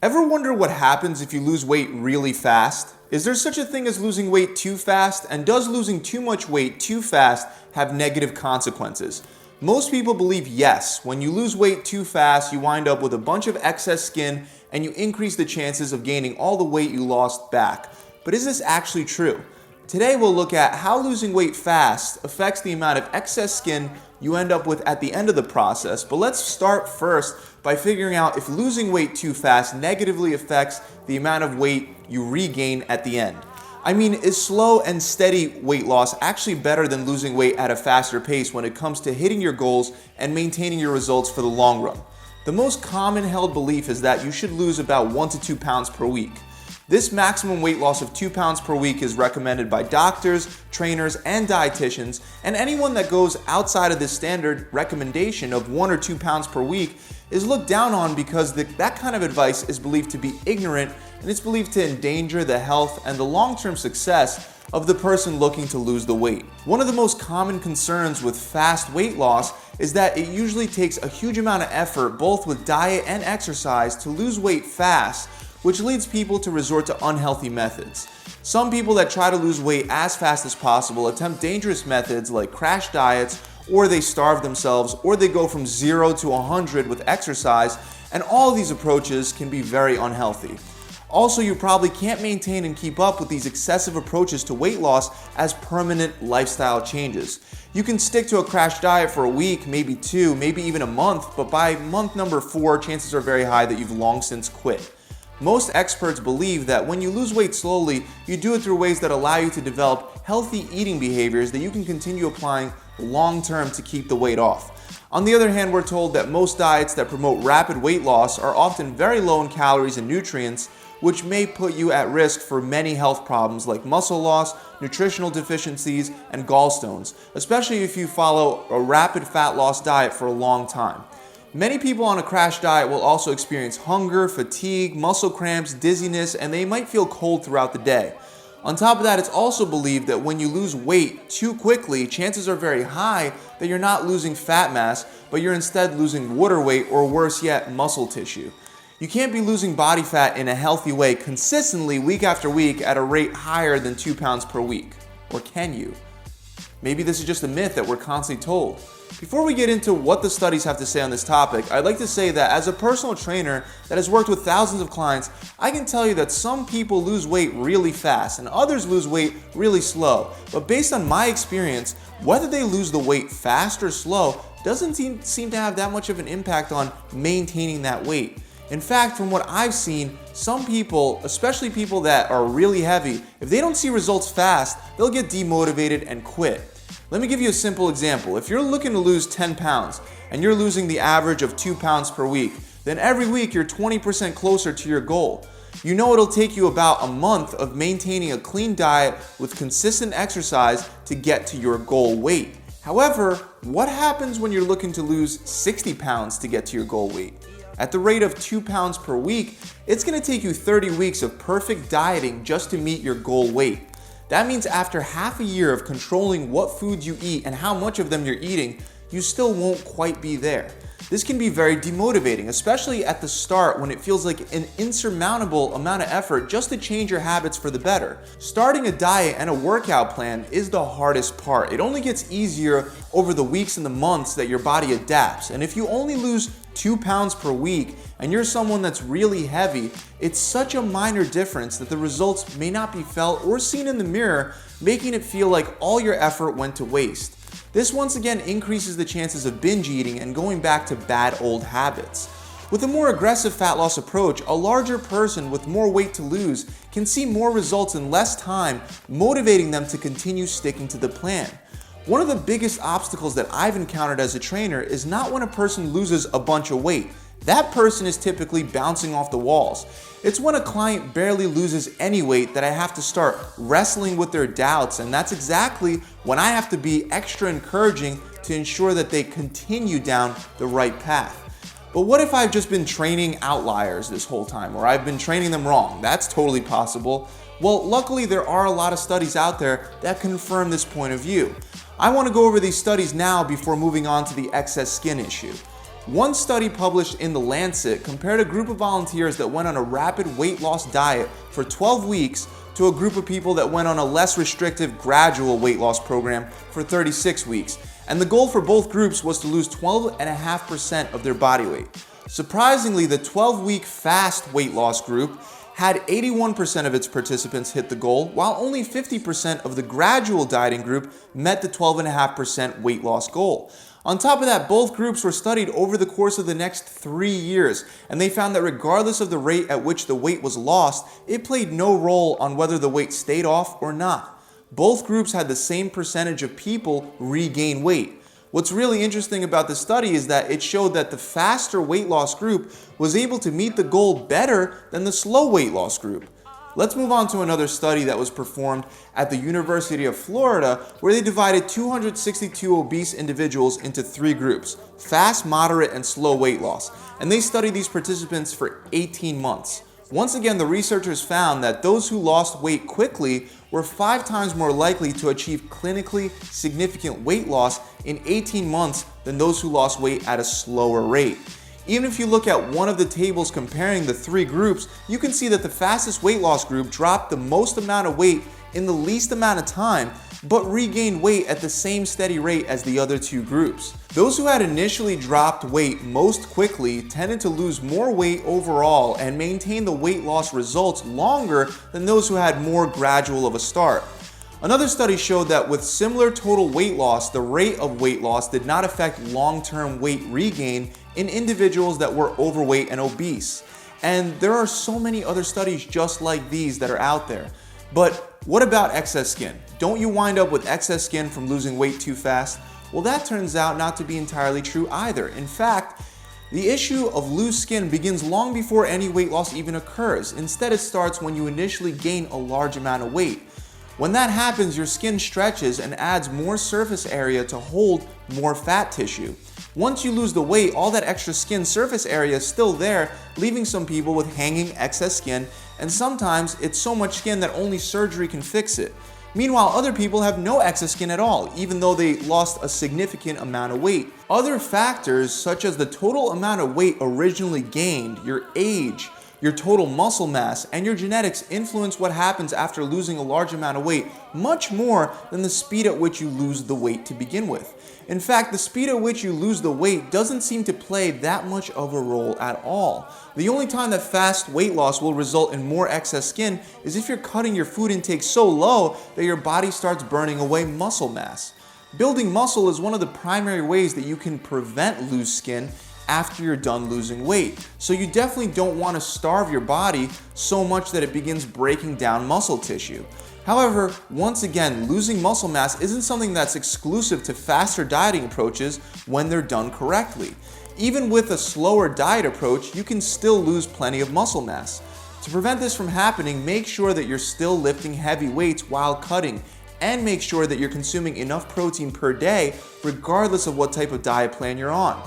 Ever wonder what happens if you lose weight really fast? Is there such a thing as losing weight too fast? And does losing too much weight too fast have negative consequences? Most people believe yes. When you lose weight too fast, you wind up with a bunch of excess skin and you increase the chances of gaining all the weight you lost back. But is this actually true? Today we'll look at how losing weight fast affects the amount of excess skin you end up with at the end of the process. But let's start first by figuring out if losing weight too fast negatively affects the amount of weight you regain at the end. I mean, is slow and steady weight loss actually better than losing weight at a faster pace when it comes to hitting your goals and maintaining your results for the long run? The most common held belief is that you should lose about 1 to 2 pounds per week. This maximum weight loss of 2 pounds per week is recommended by doctors, trainers, and dietitians, and anyone that goes outside of this standard recommendation of 1 or 2 pounds per week is looked down on because that kind of advice is believed to be ignorant, and it's believed to endanger the health and the long-term success of the person looking to lose the weight. One of the most common concerns with fast weight loss is that it usually takes a huge amount of effort, both with diet and exercise, to lose weight fast, which leads people to resort to unhealthy methods. Some people that try to lose weight as fast as possible attempt dangerous methods like crash diets, or they starve themselves, or they go from 0 to 100 with exercise, and all of these approaches can be very unhealthy. Also, you probably can't maintain and keep up with these excessive approaches to weight loss as permanent lifestyle changes. You can stick to a crash diet for a week, maybe 2, maybe even a month, but by month number 4, chances are very high that you've long since quit. Most experts believe that when you lose weight slowly, you do it through ways that allow you to develop healthy eating behaviors that you can continue applying long term to keep the weight off. On the other hand, we're told that most diets that promote rapid weight loss are often very low in calories and nutrients, which may put you at risk for many health problems like muscle loss, nutritional deficiencies, and gallstones, especially if you follow a rapid fat loss diet for a long time. Many people on a crash diet will also experience hunger, fatigue, muscle cramps, dizziness, and they might feel cold throughout the day. On top of that, it's also believed that when you lose weight too quickly, chances are very high that you're not losing fat mass, but you're instead losing water weight, or worse yet, muscle tissue. You can't be losing body fat in a healthy way consistently week after week at a rate higher than 2 pounds per week. Or can you? Maybe this is just a myth that we're constantly told. Before we get into what the studies have to say on this topic, I'd like to say that as a personal trainer that has worked with thousands of clients, I can tell you that some people lose weight really fast and others lose weight really slow. But based on my experience, whether they lose the weight fast or slow doesn't seem to have that much of an impact on maintaining that weight. In fact, from what I've seen, some people, especially people that are really heavy, if they don't see results fast, they'll get demotivated and quit. Let me give you a simple example. If you're looking to lose 10 pounds and you're losing the average of 2 pounds per week, then every week you're 20% closer to your goal. You know it'll take you about a month of maintaining a clean diet with consistent exercise to get to your goal weight. However, what happens when you're looking to lose 60 pounds to get to your goal weight? At the rate of 2 pounds per week, it's going to take you 30 weeks of perfect dieting just to meet your goal weight. That means after half a year of controlling what foods you eat and how much of them you're eating, you still won't quite be there. This can be very demotivating, especially at the start when it feels like an insurmountable amount of effort just to change your habits for the better. Starting a diet and a workout plan is the hardest part. It only gets easier over the weeks and the months that your body adapts. And if you only lose 2 pounds per week and you're someone that's really heavy, it's such a minor difference that the results may not be felt or seen in the mirror, making it feel like all your effort went to waste. This once again increases the chances of binge eating and going back to bad old habits. With a more aggressive fat loss approach, a larger person with more weight to lose can see more results in less time, motivating them to continue sticking to the plan. One of the biggest obstacles that I've encountered as a trainer is not when a person loses a bunch of weight. That person is typically bouncing off the walls. It's when a client barely loses any weight that I have to start wrestling with their doubts, and that's exactly when I have to be extra encouraging to ensure that they continue down the right path. But what if I've just been training outliers this whole time, or I've been training them wrong? That's totally possible. Well, luckily there are a lot of studies out there that confirm this point of view. I want to go over these studies now before moving on to the excess skin issue. One study published in The Lancet compared a group of volunteers that went on a rapid weight loss diet for 12 weeks to a group of people that went on a less restrictive gradual weight loss program for 36 weeks. And the goal for both groups was to lose 12.5% of their body weight. Surprisingly, the 12-week fast weight loss group had 81% of its participants hit the goal, while only 50% of the gradual dieting group met the 12.5% weight loss goal. On top of that, both groups were studied over the course of the next 3 years, and they found that regardless of the rate at which the weight was lost, it played no role on whether the weight stayed off or not. Both groups had the same percentage of people regain weight. What's really interesting about the study is that it showed that the faster weight loss group was able to meet the goal better than the slow weight loss group. Let's move on to another study that was performed at the University of Florida, where they divided 262 obese individuals into 3 groups: fast, moderate, and slow weight loss. And they studied these participants for 18 months. Once again, the researchers found that those who lost weight quickly were 5 times more likely to achieve clinically significant weight loss in 18 months than those who lost weight at a slower rate. Even if you look at one of the tables comparing the 3 groups, you can see that the fastest weight loss group dropped the most amount of weight in the least amount of time, but regained weight at the same steady rate as the other 2 groups. Those who had initially dropped weight most quickly tended to lose more weight overall and maintain the weight loss results longer than those who had more gradual of a start. Another study showed that with similar total weight loss, the rate of weight loss did not affect long-term weight regain in individuals that were overweight and obese. And there are so many other studies just like these that are out there. But what about excess skin? Don't you wind up with excess skin from losing weight too fast? Well, that turns out not to be entirely true either. In fact, the issue of loose skin begins long before any weight loss even occurs. Instead, it starts when you initially gain a large amount of weight. When that happens, your skin stretches and adds more surface area to hold more fat tissue. Once you lose the weight, all that extra skin surface area is still there, leaving some people with hanging excess skin, and sometimes it's so much skin that only surgery can fix it. Meanwhile, other people have no excess skin at all, even though they lost a significant amount of weight. Other factors, such as the total amount of weight originally gained, your age, your total muscle mass, and your genetics influence what happens after losing a large amount of weight much more than the speed at which you lose the weight to begin with. In fact, the speed at which you lose the weight doesn't seem to play that much of a role at all. The only time that fast weight loss will result in more excess skin is if you're cutting your food intake so low that your body starts burning away muscle mass. Building muscle is one of the primary ways that you can prevent loose skin after you're done losing weight. So you definitely don't want to starve your body so much that it begins breaking down muscle tissue. However, once again, losing muscle mass isn't something that's exclusive to faster dieting approaches when they're done correctly. Even with a slower diet approach, you can still lose plenty of muscle mass. To prevent this from happening, make sure that you're still lifting heavy weights while cutting, and make sure that you're consuming enough protein per day regardless of what type of diet plan you're on.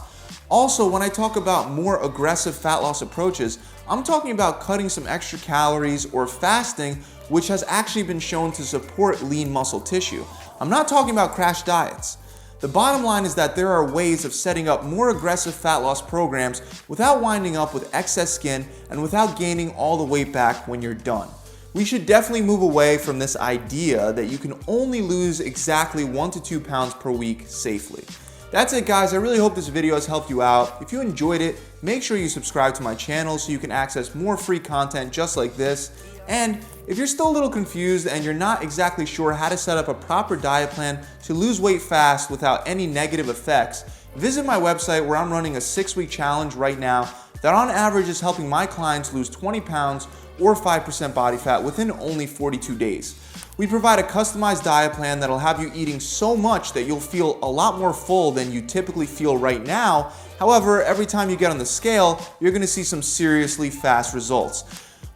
Also, when I talk about more aggressive fat loss approaches, I'm talking about cutting some extra calories or fasting, which has actually been shown to support lean muscle tissue. I'm not talking about crash diets. The bottom line is that there are ways of setting up more aggressive fat loss programs without winding up with excess skin and without gaining all the weight back when you're done. We should definitely move away from this idea that you can only lose exactly 1 to 2 pounds per week safely. That's it, guys. I really hope this video has helped you out. If you enjoyed it, make sure you subscribe to my channel so you can access more free content just like this. And if you're still a little confused and you're not exactly sure how to set up a proper diet plan to lose weight fast without any negative effects, visit my website where I'm running a 6-week challenge right now that on average is helping my clients lose 20 pounds or 5% body fat within only 42 days. We provide a customized diet plan that'll have you eating so much that you'll feel a lot more full than you typically feel right now. However, every time you get on the scale, you're gonna see some seriously fast results.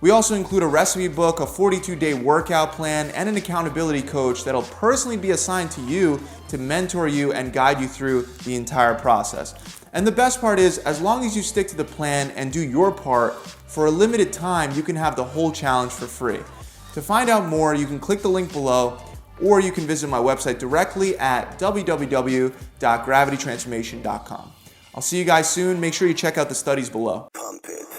We also include a recipe book, a 42-day workout plan, and an accountability coach that'll personally be assigned to you to mentor you and guide you through the entire process. And the best part is, as long as you stick to the plan and do your part, for a limited time, you can have the whole challenge for free. To find out more, you can click the link below, or you can visit my website directly at www.gravitytransformation.com. I'll see you guys soon. Make sure you check out the studies below. Pump it.